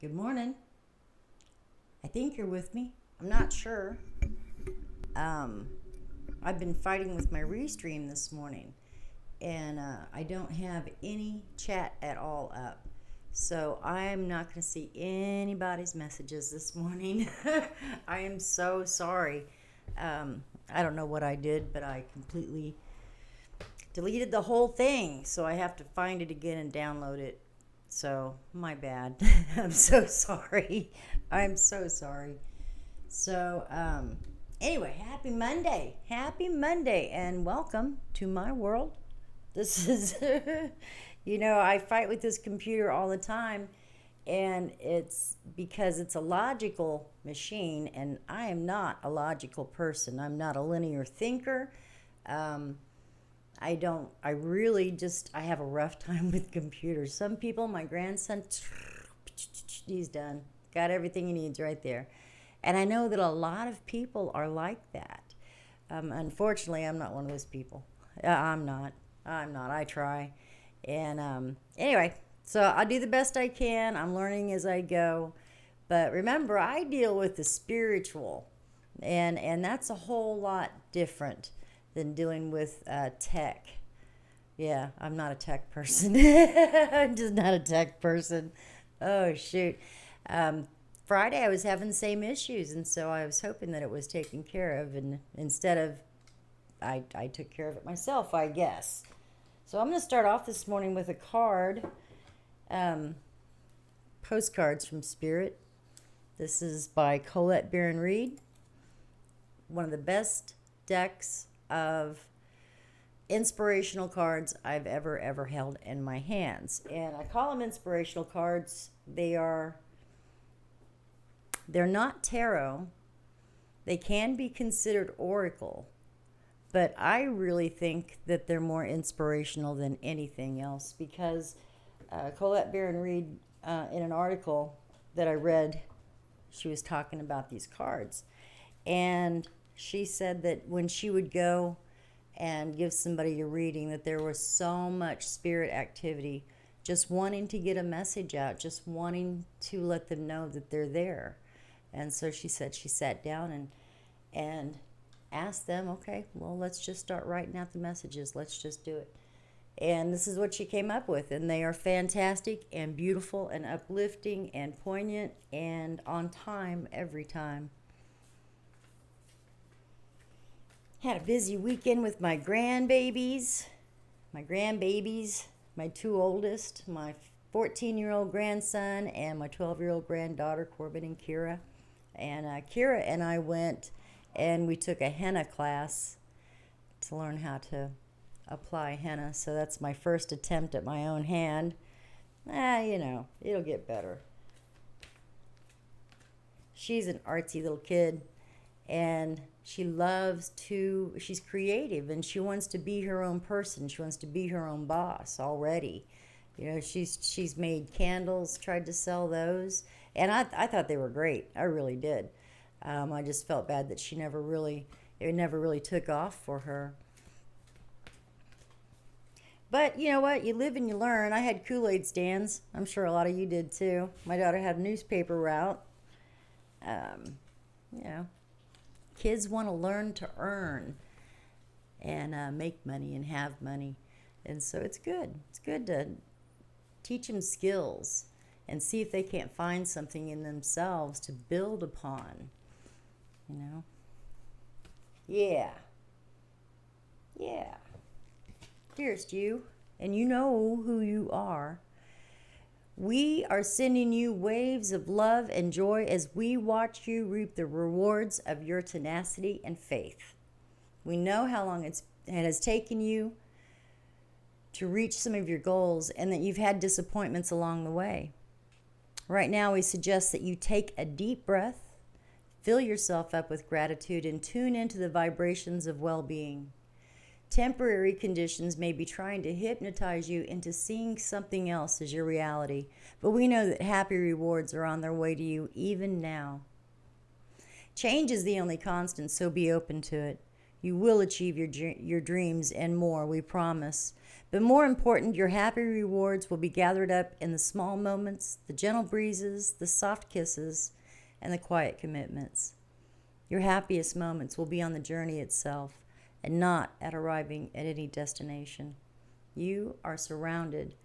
Good morning. I think you're with me. I'm not sure. Um, I've been fighting with my restream this morning, and I don't have any chat at all up. So I'm not going to see anybody's messages this morning. I am so sorry. I don't know what I did, but I completely deleted the whole thing. So I have to find it again and download it. So, my bad. I'm so sorry. I'm so sorry. So, anyway, happy Monday. Happy Monday, and welcome to my world. This is, I fight with this computer all the time, and it's because it's a logical machine, and I am not a logical person. I'm not a linear thinker. Um, I have a rough time with computers. Some people, my grandson, he's done. Got everything he needs right there. And I know that a lot of people are like that. Unfortunately, I'm not one of those people. I'm not. I try. And anyway, so I do the best I can. I'm learning as I go. But remember, I deal with the spiritual. And that's a whole lot different than dealing with tech. Yeah, I'm not a tech person. I'm just not a tech person. Oh, shoot. Friday, I was having the same issues, and so I was hoping that it was taken care of. And instead of, I took care of it myself, I guess. So I'm going to start off this morning with a card, postcards from Spirit. This is by Colette Baron Reed. One of the best decks of inspirational cards I've ever held in my hands. And I call them inspirational cards. They're not tarot. They can be considered oracle, but I really think that they're more inspirational than anything else because Colette Baron Reed, in an article that I read, she was talking about these cards. And she said that when she would go and give somebody a reading, that there was so much spirit activity, just wanting to get a message out, just wanting to let them know that they're there. And so she said she sat down and asked them, okay, well, let's just start writing out the messages. Let's just do it. And this is what she came up with. And they are fantastic and beautiful and uplifting and poignant and on time every time. Had a busy weekend with my grandbabies, my two oldest, my 14-year-old grandson, and my 12-year-old granddaughter, Corbin and Kira. And Kira and I went and we took a henna class to learn how to apply henna. So that's my first attempt at my own hand. It'll get better. She's an artsy little kid, and she's creative, and she wants to be her own person. She wants to be her own boss already. She's made candles, tried to sell those, and I thought they were great. I really did. I just felt bad that it never really took off for her. But you know what? You live and you learn. I had Kool-Aid stands. I'm sure a lot of you did too. My daughter had a newspaper route. Kids want to learn to earn and make money and have money. And so it's good. It's good to teach them skills and see if they can't find something in themselves to build upon. Yeah. Dearest you, and you know who you are. We are sending you waves of love and joy as we watch you reap the rewards of your tenacity and faith. We know how long it has taken you to reach some of your goals and that you've had disappointments along the way. Right now, we suggest that you take a deep breath, fill yourself up with gratitude, and tune into the vibrations of well-being. Temporary conditions may be trying to hypnotize you into seeing something else as your reality, but we know that happy rewards are on their way to you even now. Change is the only constant, so be open to it. You will achieve your dreams and more, we promise. But more important, your happy rewards will be gathered up in the small moments, the gentle breezes, the soft kisses, and the quiet commitments. Your happiest moments will be on the journey itself and not at arriving at any destination. You are surrounded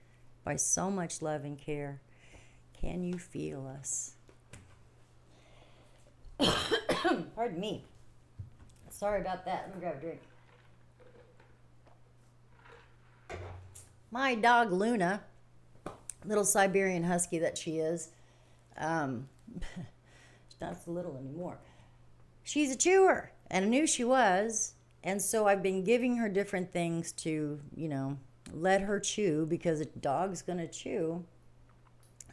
by so much love and care. Can you feel us? Pardon me. Sorry about that. Let me grab a drink. My dog Luna, little Siberian husky that she is, she's not so little anymore. She's a chewer, and I knew she was, and so I've been giving her different things to, let her chew, because a dog's going to chew.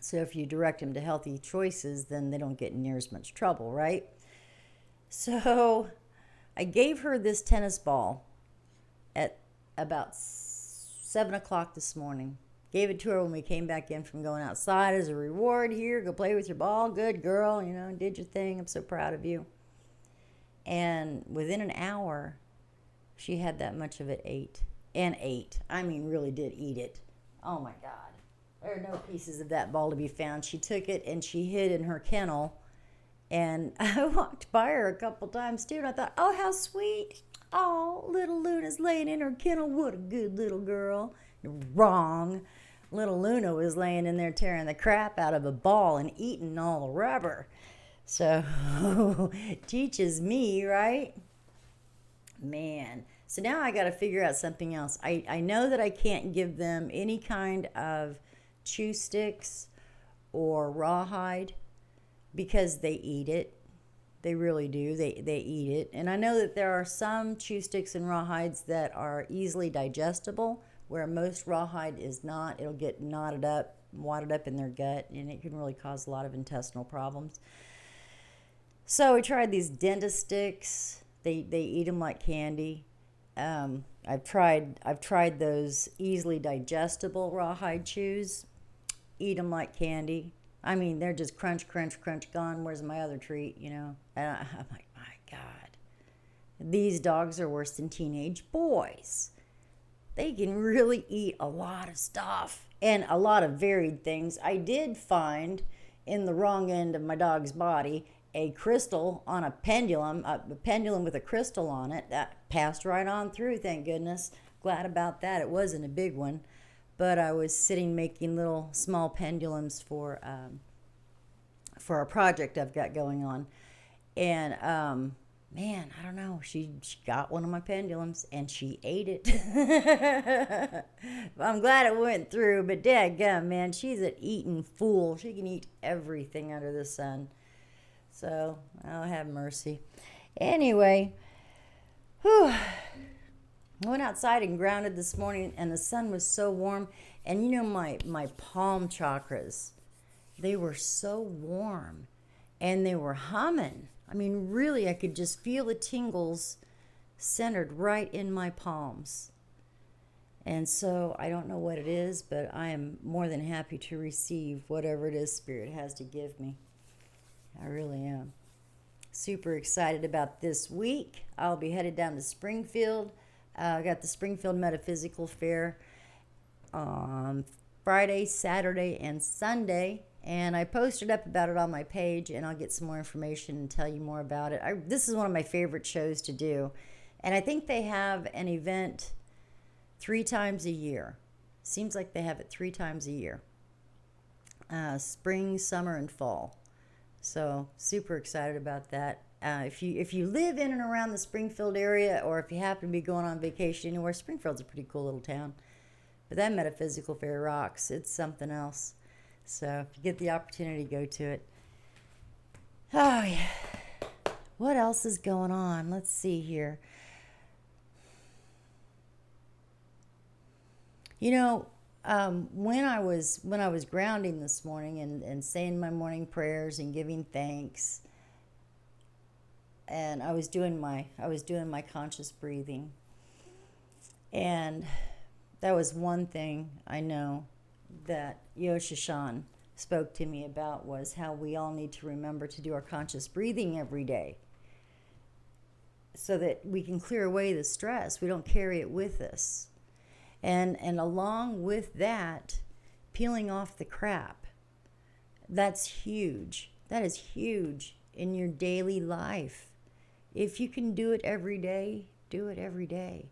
So if you direct them to healthy choices, then they don't get in near as much trouble, right? So I gave her this tennis ball at about 7 o'clock this morning. Gave it to her when we came back in from going outside as a reward. Here, go play with your ball. Good girl, did your thing. I'm so proud of you. And within an hour, she had that much of it ate. I mean, really did eat it. Oh my God. There are no pieces of that ball to be found. She took it and she hid in her kennel. And I walked by her a couple times too, and I thought, oh, how sweet. Oh, little Luna's laying in her kennel. What a good little girl. Wrong. Little Luna was laying in there tearing the crap out of a ball and eating all the rubber. So, teaches me, right? Man. So now I got to figure out something else. I know that I can't give them any kind of chew sticks or rawhide because they eat it. They really do. They eat it. And I know that there are some chew sticks and rawhides that are easily digestible, where most rawhide is not. It'll get wadded up in their gut, and it can really cause a lot of intestinal problems. So we tried these dentist sticks. They eat them like candy. I've tried those easily digestible rawhide chews. Eat them like candy. I mean, they're just crunch, crunch, crunch, gone. Where's my other treat, And I'm like, my God. These dogs are worse than teenage boys. They can really eat a lot of stuff and a lot of varied things. I did find in the wrong end of my dog's body a crystal on a pendulum with a crystal on it. That passed right on through, thank goodness. Glad about that. It wasn't a big one. But I was sitting making little small pendulums for a project I've got going on. And, man, I don't know. She got one of my pendulums and she ate it. I'm glad it went through, but dadgum, man, she's an eating fool. She can eat everything under the sun. So, I'll have mercy. Anyway, whew. I went outside and grounded this morning, and the sun was so warm. And my palm chakras, they were so warm, and they were humming. I mean, really, I could just feel the tingles centered right in my palms. And so I don't know what it is, but I am more than happy to receive whatever it is Spirit has to give me. I really am. Super excited about this week. I'll be headed down to Springfield. I got the Springfield Metaphysical Fair on Friday, Saturday, and Sunday. And I posted up about it on my page, and I'll get some more information and tell you more about it. This is one of my favorite shows to do. And I think they have an event 3 times a year. Seems like they have it 3 times a year. Spring, summer, and fall. So super excited about that. If you live in and around the Springfield area, or if you happen to be going on vacation anywhere, Springfield's a pretty cool little town. But that Metaphysical Fair rocks. It's something else. So if you get the opportunity, go to it. Oh, yeah. What else is going on? Let's see here. When I was grounding this morning and saying my morning prayers and giving thanks, and I was doing my conscious breathing, and that was one thing I know that Yoshashan spoke to me about, was how we all need to remember to do our conscious breathing every day. so that we can clear away the stress. We don't carry it with us. And along with that, peeling off the crap. That's huge. That is huge in your daily life. If you can do it every day, do it every day.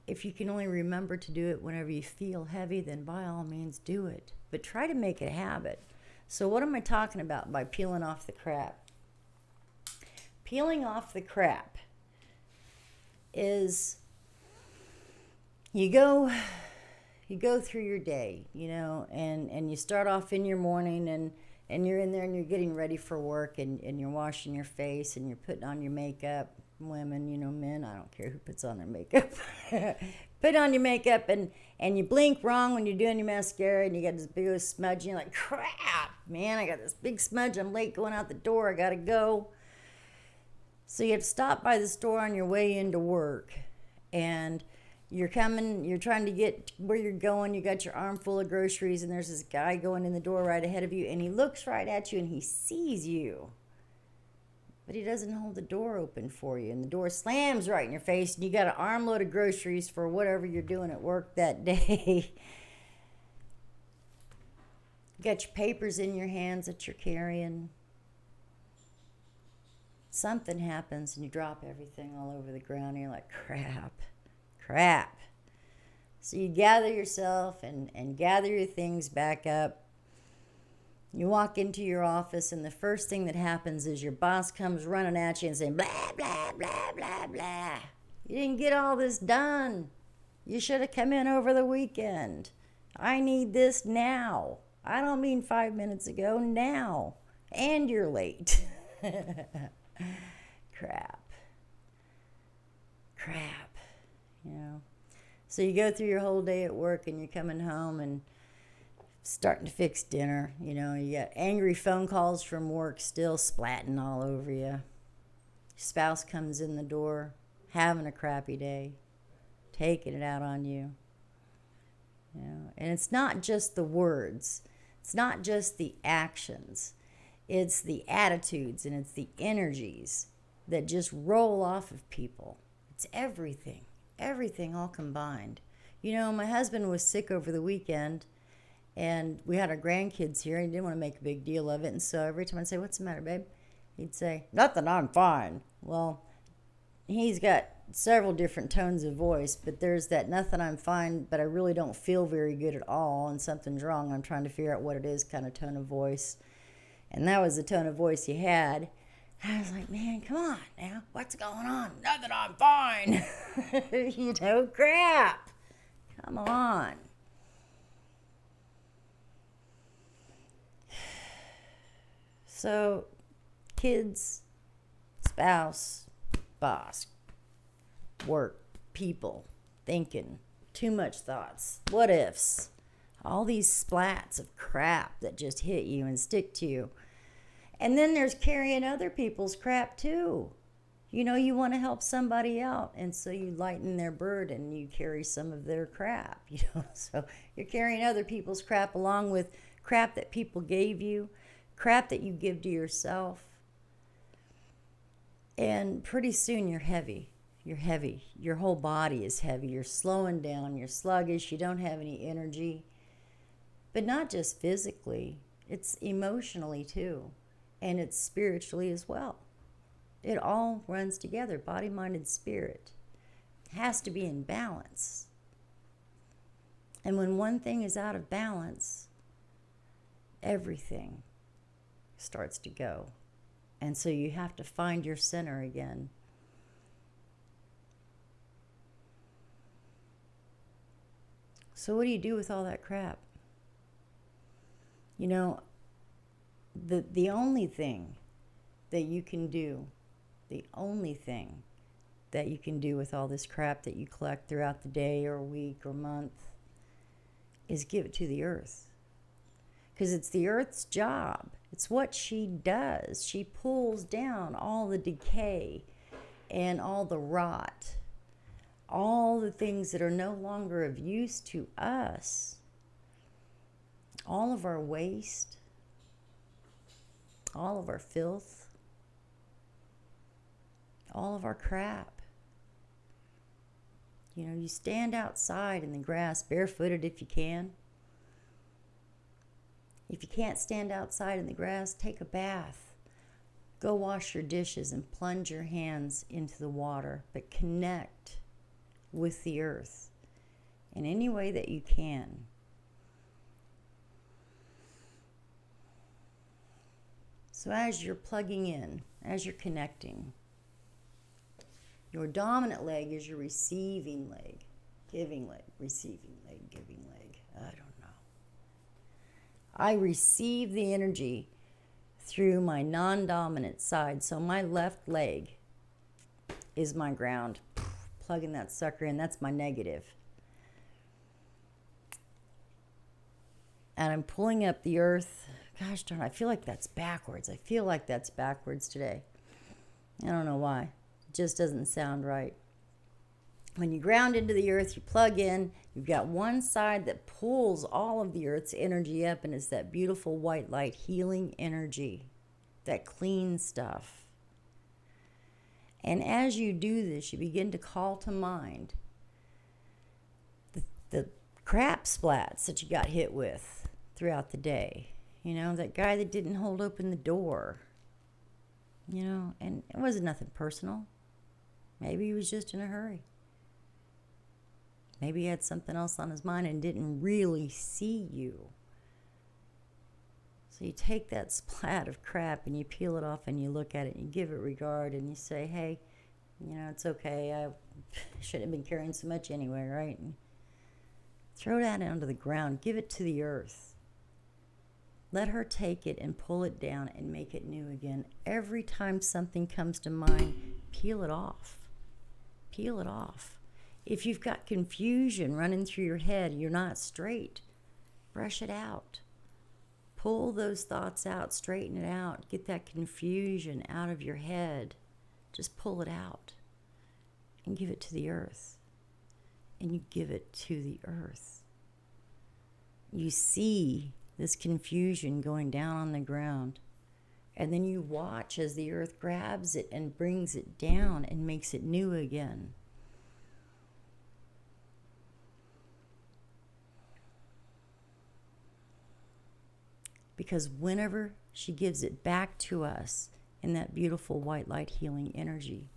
If you can only remember to do it whenever you feel heavy, then by all means do it. But try to make it a habit. So what am I talking about by peeling off the crap? Peeling off the crap is you go through your day, and you start off in your morning, and you're in there and you're getting ready for work, and you're washing your face and you're putting on your makeup. Women, men, I don't care who puts on their makeup. Put on your makeup and you blink wrong when you're doing your mascara, and you got this big old smudge, and you're like, crap, man, I got this big smudge. I'm late going out the door. I got to go. So you have to stop by the store on your way into work, and you're trying to get where you're going. You got your arm full of groceries, and there's this guy going in the door right ahead of you, and he looks right at you and he sees you. But he doesn't hold the door open for you, and the door slams right in your face, and you got an armload of groceries for whatever you're doing at work that day. You got your papers in your hands that you're carrying. Something happens and you drop everything all over the ground, and you're like, crap. So you gather yourself and gather your things back up. You walk into your office, and the first thing that happens is your boss comes running at you and saying, blah, blah, blah, blah, blah. You didn't get all this done. You should have come in over the weekend. I need this now. I don't mean 5 minutes ago, now. And you're late. Crap. So you go through your whole day at work, and you're coming home and starting to fix dinner. You got angry phone calls from work still splatting all over you. Your spouse comes in the door, having a crappy day, taking it out on you. And it's not just the words. It's not just the actions. It's the attitudes and it's the energies that just roll off of people. It's everything all combined. My husband was sick over the weekend, and we had our grandkids here, and he didn't want to make a big deal of it. And so every time I'd say, what's the matter, babe? He'd say, nothing, I'm fine. Well, he's got several different tones of voice, but there's that nothing, I'm fine, but I really don't feel very good at all, and something's wrong. I'm trying to figure out what it is kind of tone of voice. And that was the tone of voice he had. I was like, man, come on now. What's going on? Nothing, I'm fine. Crap. Come on. So, kids, spouse, boss, work, people, thinking, too much thoughts, what ifs, all these splats of crap that just hit you and stick to you. And then there's carrying other people's crap too. You want to help somebody out, and so you lighten their burden. You carry some of their crap, So you're carrying other people's crap along with crap that people gave you, crap that you give to yourself. And pretty soon you're heavy. You're heavy. Your whole body is heavy. You're slowing down. You're sluggish. You don't have any energy. But not just physically. It's emotionally too. And it's spiritually as well. It all runs together, body, mind, and spirit. It has to be in balance. And when one thing is out of balance, everything starts to go. And so you have to find your center again. So what do you do with all that crap? The only thing that you can do, with all this crap that you collect throughout the day or week or month is give it to the earth. Because it's the earth's job. It's what she does. She pulls down all the decay and all the rot, all the things that are no longer of use to us, all of our waste, all of our filth, all of our crap. You know, you stand outside in the grass, barefooted if you can. If you can't stand outside in the grass, take a bath. Go wash your dishes and plunge your hands into the water, but connect with the earth in any way that you can. So as you're plugging in, as you're connecting, your dominant leg is your receiving leg, giving leg, receiving leg, giving leg. I don't know. I receive the energy through my non-dominant side. So my left leg is my ground. Plugging that sucker in, that's my negative. And I'm pulling up the earth. Gosh darn, I feel like that's backwards. I feel like that's backwards today. I don't know why. It just doesn't sound right. When you ground into the earth, you plug in. You've got one side that pulls all of the earth's energy up, and it's that beautiful white light healing energy, that clean stuff. And as you do this, you begin to call to mind the crap splats that you got hit with throughout the day. You know, that guy that didn't hold open the door. You know, and it wasn't nothing personal. Maybe he was just in a hurry. Maybe he had something else on his mind and didn't really see you. So you take that splat of crap and you peel it off and you look at it and you give it regard and you say, hey, you know, it's okay. I shouldn't have been carrying so much anyway, right? And throw that onto the ground. Give it to the earth. Let her take it and pull it down and make it new again. Every time something comes to mind, peel it off. Peel it off. If you've got confusion running through your head, you're not straight, brush it out. Pull those thoughts out, straighten it out. Get that confusion out of your head. Just pull it out and give it to the earth. And you give it to the earth. You see this confusion going down on the ground. And then you watch as the earth grabs it and brings it down and makes it new again. Because whenever she gives it back to us in that beautiful white light healing energy,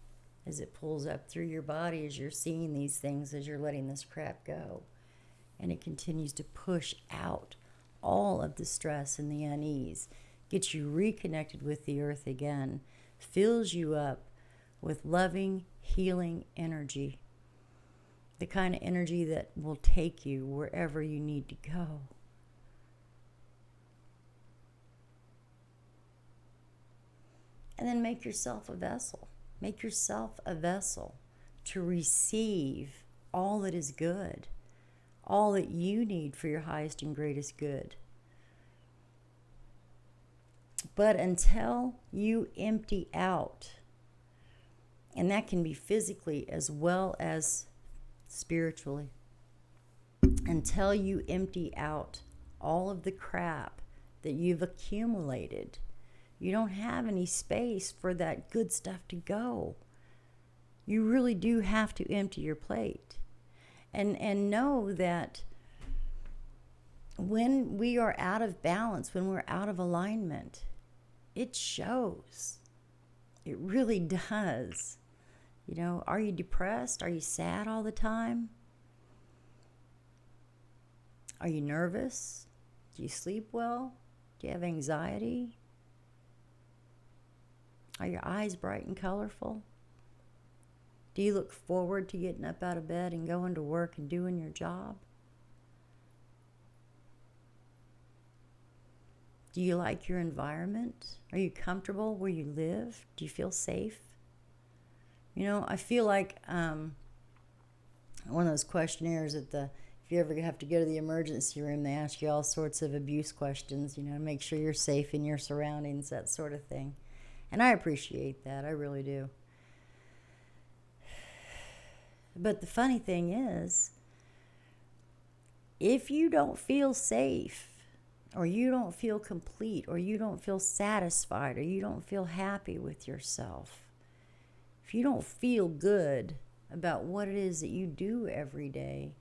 as it pulls up through your body, as you're seeing these things, as you're letting this crap go, and it continues to push out all of the stress and the unease, gets you reconnected with the earth again, fills you up with loving, healing energy, the kind of energy that will take you wherever you need to go. And then make yourself a vessel. Make yourself a vessel to receive all that is good, all that you need for your highest and greatest good. But until you empty out, and that can be physically as well as spiritually, until you empty out all of the crap that you've accumulated, you don't have any space for that good stuff to go. You really do have to empty your plate. And know that when we are out of balance, when we're out of alignment, it shows. It really does. You know, are you depressed? Are you sad all the time? Are you nervous? Do you sleep well? Do you have anxiety? Are your eyes bright and colorful? Do you look forward to getting up out of bed and going to work and doing your job? Do you like your environment? Are you comfortable where you live? Do you feel safe? You know, I feel like one of those questionnaires if you ever have to go to the emergency room, they ask you all sorts of abuse questions, you know, to make sure you're safe in your surroundings, that sort of thing. And I appreciate that. I really do. But the funny thing is, if you don't feel safe, or you don't feel complete, or you don't feel satisfied, or you don't feel happy with yourself, if you don't feel good about what it is that you do every day,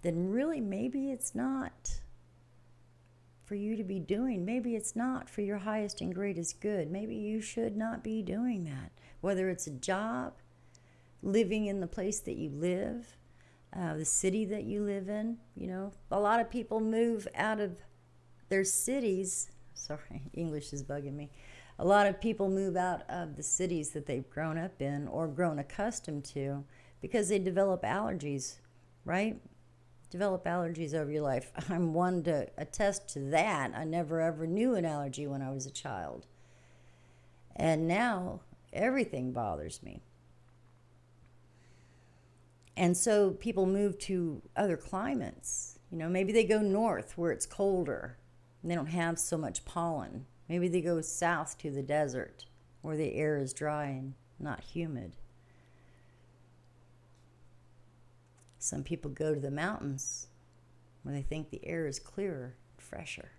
then really maybe it's not for you to be doing. Maybe it's not for your highest and greatest good. Maybe you should not be doing that. Whether it's a job, living in the place that you live, the city that you live in. You know, a lot of people move out of their cities. Sorry, English is bugging me. A lot of people move out of the cities that they've grown up in or grown accustomed to because they develop allergies, right? Develop allergies over your life. I'm one to attest to that. I never ever knew an allergy when I was a child. And now everything bothers me. And so people move to other climates. You know, maybe they go north where it's colder and they don't have so much pollen. Maybe they go south to the desert where the air is dry and not humid. Some people go to the mountains where they think the air is clearer, fresher.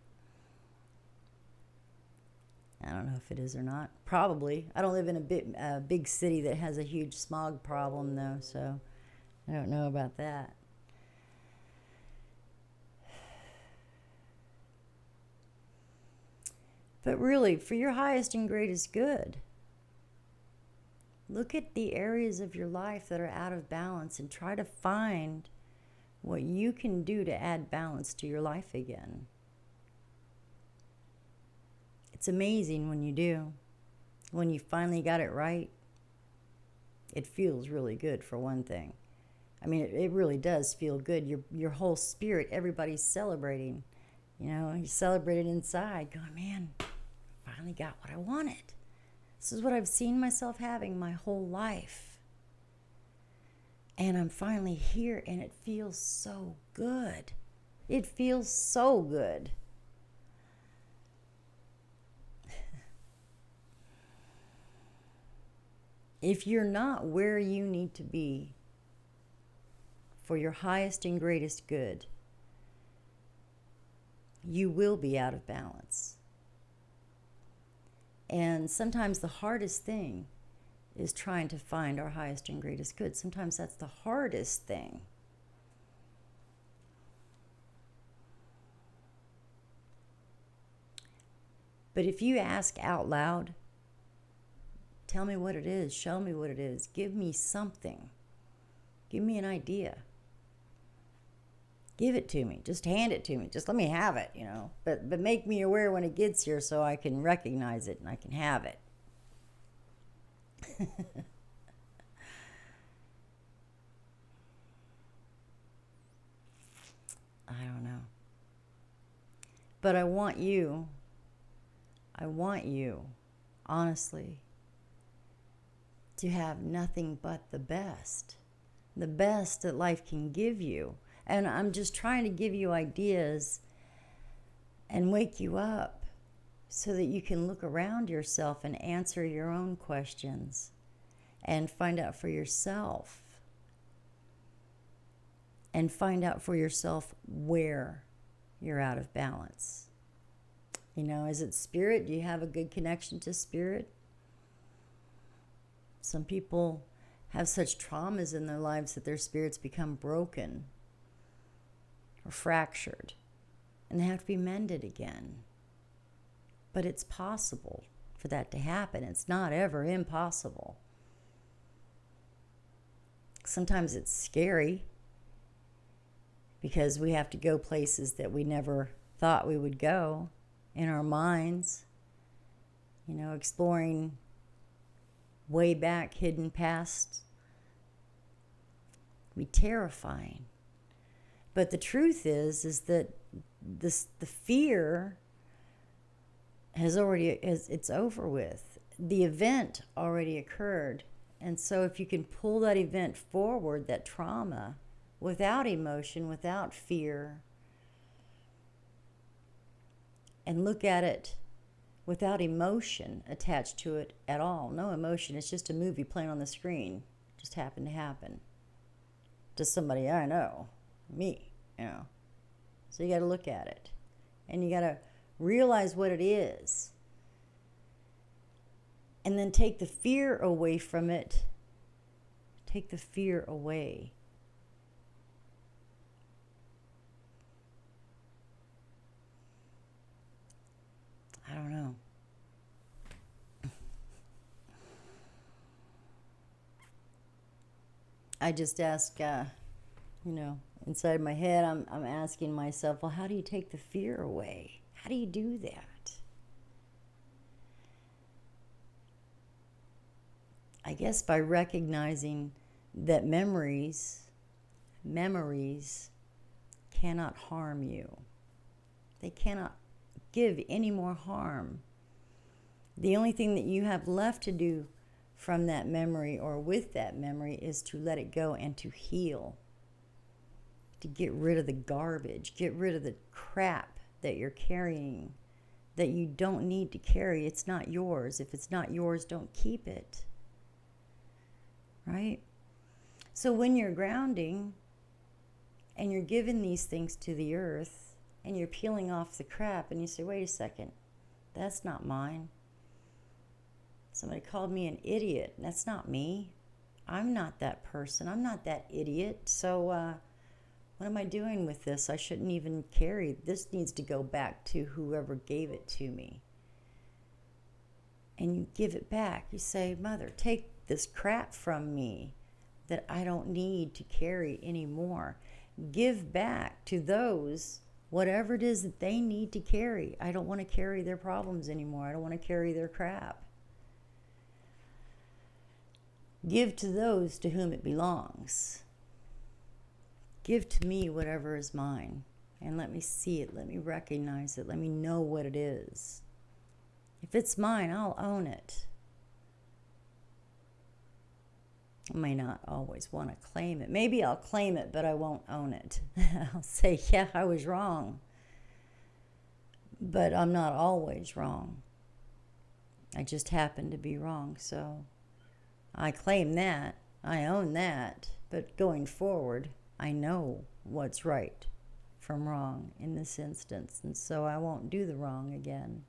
I don't know if it is or not. Probably. I don't live in a big city that has a huge smog problem, though, so I don't know about that. But really, for your highest and greatest good, look at the areas of your life that are out of balance and try to find what you can do to add balance to your life again. It's amazing when you do. When you finally got it right, it feels really good, for one thing. I mean, it really does feel good. Your whole spirit, everybody's celebrating. You know, you celebrate it inside, going, man, I finally got what I wanted. This is what I've seen myself having my whole life. And I'm finally here, and it feels so good. It feels so good. If you're not where you need to be for your highest and greatest good, you will be out of balance. And sometimes the hardest thing is trying to find our highest and greatest good. Sometimes that's the hardest thing. But if you ask out loud, tell me what it is, show me what it is, give me something, give me an idea. Give it to me. Just hand it to me. Just let me have it, you know. But make me aware when it gets here so I can recognize it and I can have it. I don't know. But I want you, honestly, to have nothing but the best that life can give you. And I'm just trying to give you ideas and wake you up so that you can look around yourself and answer your own questions and find out for yourself. And find out for yourself where you're out of balance. You know, is it spirit? Do you have a good connection to spirit? Some people have such traumas in their lives that their spirits become broken or fractured, and they have to be mended again. But it's possible for that to happen. It's not ever impossible. Sometimes it's scary because we have to go places that we never thought we would go in our minds, you know, exploring way back hidden past. It can be terrifying. But the truth is that the fear it's over with. The event already occurred. And so if you can pull that event forward, that trauma, without emotion, without fear, and look at it without emotion attached to it at all. No emotion. It's just a movie playing on the screen. It just happened to happen to somebody I know. Me, you know. So you got to look at it. And you got to realize what it is. And then take the fear away from it take the fear away? I don't know. I just ask, inside my head, I'm asking myself, well, how do you take the fear away? How do you do that? I guess by recognizing that memories cannot harm you. They cannot give any more harm. The only thing that you have left to do from that memory or with that memory is to let it go and to heal. To get rid of the garbage, get rid of the crap that you're carrying that you don't need to carry. It's not yours. If it's not yours, don't keep it. Right? So when you're grounding and you're giving these things to the earth and you're peeling off the crap and you say, wait a second, that's not mine. Somebody called me an idiot. That's not me. I'm not that person. I'm not that idiot. So what am I doing with this? I shouldn't even carry. This needs to go back to whoever gave it to me. And you give it back. You say, Mother, take this crap from me that I don't need to carry anymore. Give back to those whatever it is that they need to carry. I don't want to carry their problems anymore. I don't want to carry their crap. Give to those to whom it belongs. Give to me whatever is mine. And let me see it. Let me recognize it. Let me know what it is. If it's mine, I'll own it. I may not always want to claim it. Maybe I'll claim it, but I won't own it. I'll say, yeah, I was wrong. But I'm not always wrong. I just happen to be wrong. So I claim that. I own that. But going forward, I know what's right from wrong in this instance. And so I won't do the wrong again.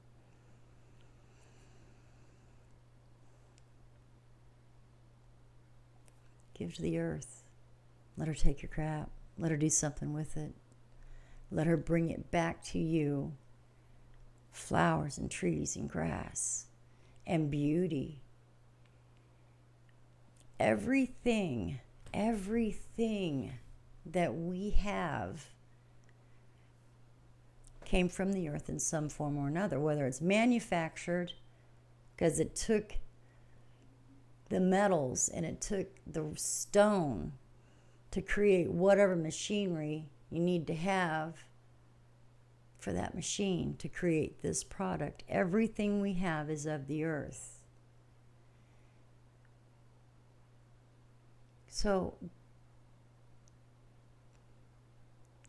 Give to the earth. Let her take your crap. Let her do something with it. Let her bring it back to you. Flowers and trees and grass and beauty. Everything that we have came from the earth in some form or another, whether it's manufactured because it took the metals and it took the stone to create whatever machinery you need to have for that machine to create this product. Everything we have is of the earth. So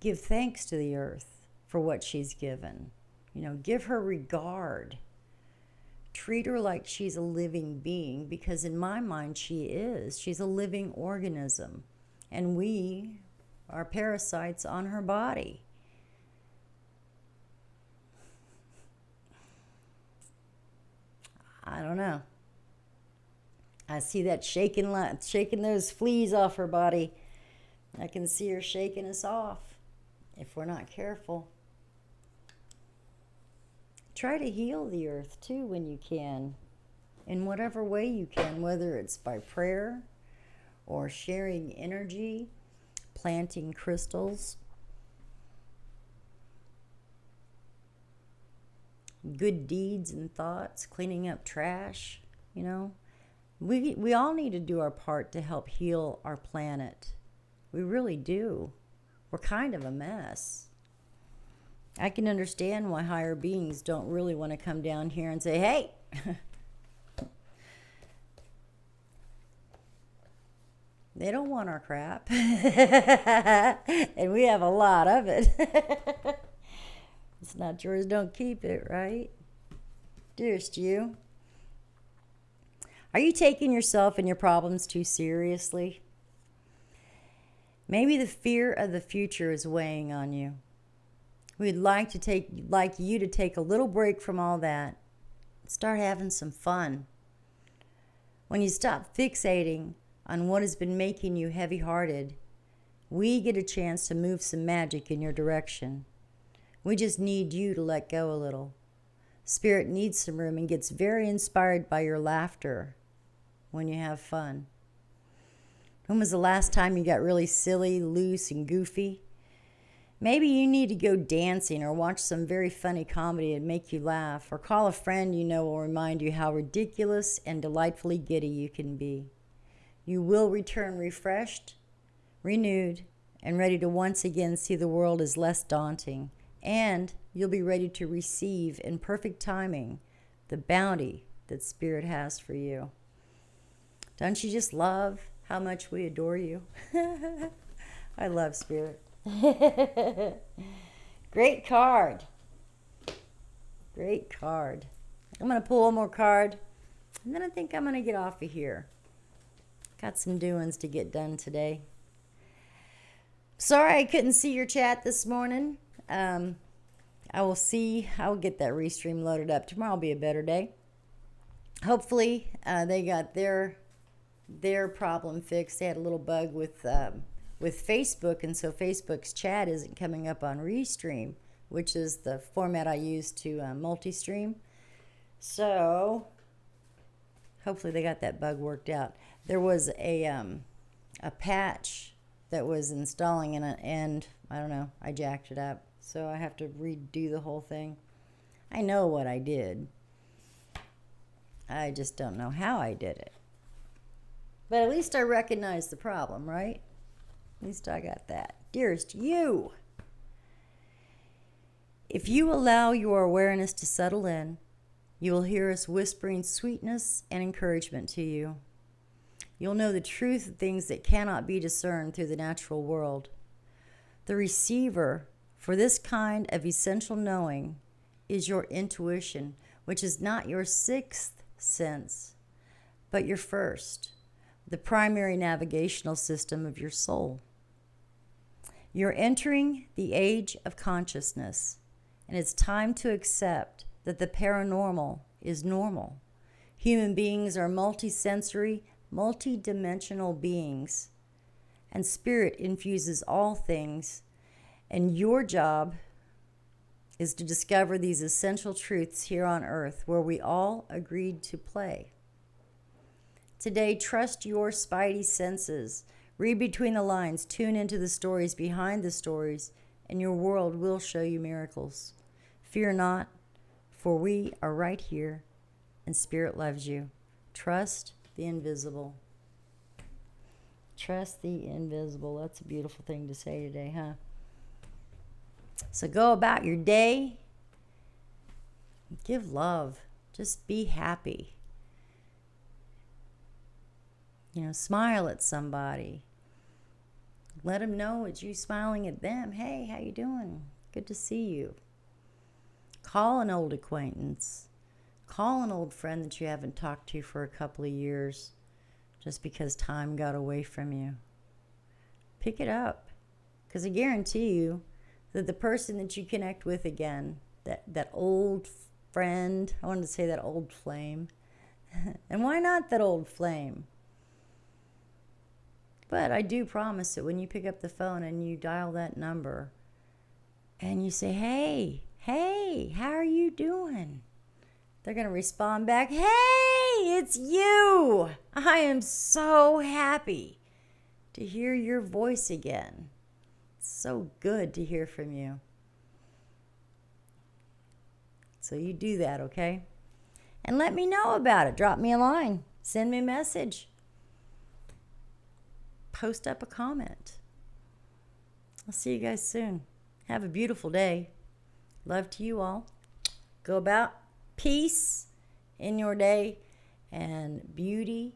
give thanks to the earth for what she's given. Give her regard. Treat her like she's a living being, because in my mind she is. She's a living organism. And we are parasites on her body. I don't know. I see that shaking those fleas off her body. I can see her shaking us off if we're not careful. Try to heal the earth too when you can, in whatever way you can, whether it's by prayer or sharing energy, planting crystals, good deeds and thoughts, cleaning up trash. We all need to do our part to help heal our planet. We really do. We're kind of a mess. I can understand why higher beings don't really want to come down here and say, hey, they don't want our crap. And we have a lot of it. It's not yours, don't keep it, right? Dearest you, are you taking yourself and your problems too seriously? Maybe the fear of the future is weighing on you. We'd like you to take a little break from all that. Start having some fun. When you stop fixating on what has been making you heavy-hearted, we get a chance to move some magic in your direction. We just need you to let go a little. Spirit needs some room and gets very inspired by your laughter when you have fun. When was the last time you got really silly, loose, and goofy? Maybe you need to go dancing or watch some very funny comedy and make you laugh, or call a friend you know will remind you how ridiculous and delightfully giddy you can be. You will return refreshed, renewed, and ready to once again see the world as less daunting, and you'll be ready to receive in perfect timing the bounty that Spirit has for you. Don't you just love how much we adore you? I love Spirit. Great card. Great card. I'm going to pull one more card, and then I think I'm going to get off of here. Got some doings to get done today. Sorry I couldn't see your chat this morning. I will get that restream loaded up. Tomorrow will be a better day. Hopefully, they got their problem fixed. They had a little bug with Facebook, and so Facebook's chat isn't coming up on Restream, which is the format I use to multi-stream. So hopefully they got that bug worked out. There was a patch that was installing and I don't know, I jacked it up. So I have to redo the whole thing. I know what I did. I just don't know how I did it. But at least I recognized the problem, right? At least I got that. Dearest you, if you allow your awareness to settle in, you will hear us whispering sweetness and encouragement to you. You'll know the truth of things that cannot be discerned through the natural world. The receiver for this kind of essential knowing is your intuition, which is not your sixth sense, but your first, the primary navigational system of your soul. You're entering the age of consciousness, and it's time to accept that the paranormal is normal. Human beings are multisensory, multidimensional beings, and Spirit infuses all things, and your job is to discover these essential truths here on earth where we all agreed to play. Today, trust your spidey senses. Read between the lines, tune into the stories behind the stories, and your world will show you miracles. Fear not, for we are right here, and Spirit loves you. Trust the invisible. Trust the invisible. That's a beautiful thing to say today, huh? So go about your day. Give love. Just be happy. Smile at somebody. Let them know it's you smiling at them. Hey, how you doing? Good to see you. Call an old acquaintance. Call an old friend that you haven't talked to for a couple of years just because time got away from you. Pick it up, because I guarantee you that the person that you connect with again, that old friend, I wanted to say that old flame, and why not that old flame? But I do promise that when you pick up the phone and you dial that number and you say, hey, how are you doing? They're going to respond back, hey, it's you. I am so happy to hear your voice again. It's so good to hear from you. So you do that, okay? And let me know about it. Drop me a line. Send me a message. Post up a comment. I'll see you guys soon. Have a beautiful day. Love to you all. Go about peace in your day and beauty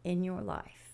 in your life.